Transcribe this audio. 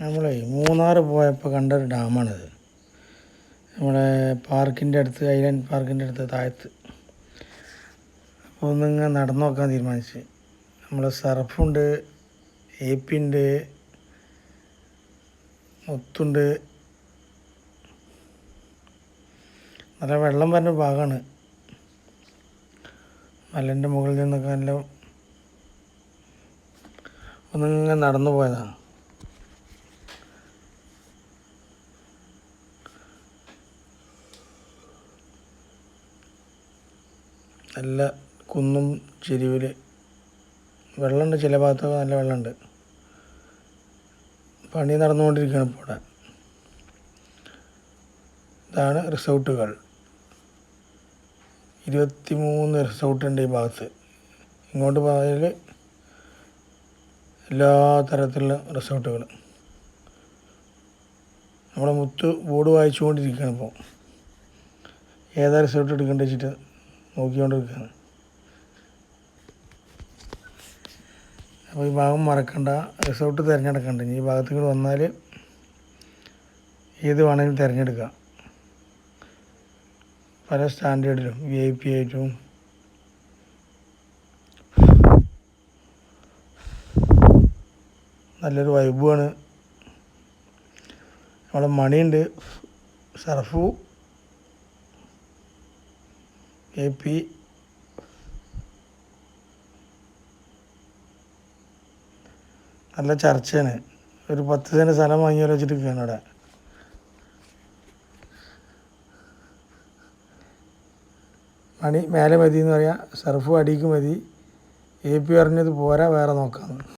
നമ്മളെ മൂന്നാർ പോയപ്പോൾ കണ്ടൊരു ഡാമാണിത്. നമ്മുടെ പാർക്കിൻ്റെ അടുത്ത്, ഐലൻഡ് പാർക്കിൻ്റെ അടുത്ത് താഴത്ത്. അപ്പോൾ ഒന്നിങ്ങനെ നടന്നു നോക്കാൻ തീരുമാനിച്ച്. നമ്മൾ സർഫുണ്ട്, AP ഉണ്ട്, മുത്തുണ്ട്. നല്ല വെള്ളം വരുന്ന ഭാഗമാണ്. മലൻ്റെ മുകളിൽ നിന്നൊക്കെ നല്ല ഒന്നിങ്ങനെ നടന്നു പോയതാണ്. നല്ല കുന്നും ചെരുവിൽ വെള്ളമുണ്ട്, ചില ഭാഗത്തൊക്കെ നല്ല വെള്ളമുണ്ട്. പണി നടന്നുകൊണ്ടിരിക്കുകയാണ് ഇപ്പോൾ ഇവിടെ. ഇതാണ് റിസോർട്ടുകൾ. 23 റിസോർട്ടുണ്ട് ഈ ഭാഗത്ത്. ഇങ്ങോട്ട് പോയാൽ എല്ലാ തരത്തിലുള്ള റിസോർട്ടുകൾ. നമ്മുടെ മുത്ത് ബോർഡ് വായിച്ചുകൊണ്ടിരിക്കുകയാണ് ഇപ്പോൾ. ഏതാ റിസോർട്ട് എടുക്കേണ്ടത് വെച്ചിട്ട് നോക്കിക്കൊണ്ടിരിക്കുകയാണ്. അപ്പോൾ ഈ ഭാഗം മറക്കണ്ട, റിസോർട്ട് തിരഞ്ഞെടുക്കണ്ട. ഈ ഭാഗത്തേക്ക് വന്നാൽ ഏത് വേണമെങ്കിലും തിരഞ്ഞെടുക്കാം. പല സ്റ്റാൻഡേർഡിലും VIP ആയിട്ടും നല്ലൊരു വൈബുമാണ്. നമ്മളെ മണിയുണ്ട്, സർഫു, AP. നല്ല ചർച്ചയാണ്. ഒരു 10 സെൻറ്റ് സ്ഥലം വാങ്ങിയാലോ വെച്ചിട്ടിരിക്കുകയാണ് അവിടെ. മണി മേലെ മതി എന്ന് പറയാം, സർഫു അടിക്ക് മതി. AP പറഞ്ഞത് പോരാ, വേറെ നോക്കാമെന്ന്.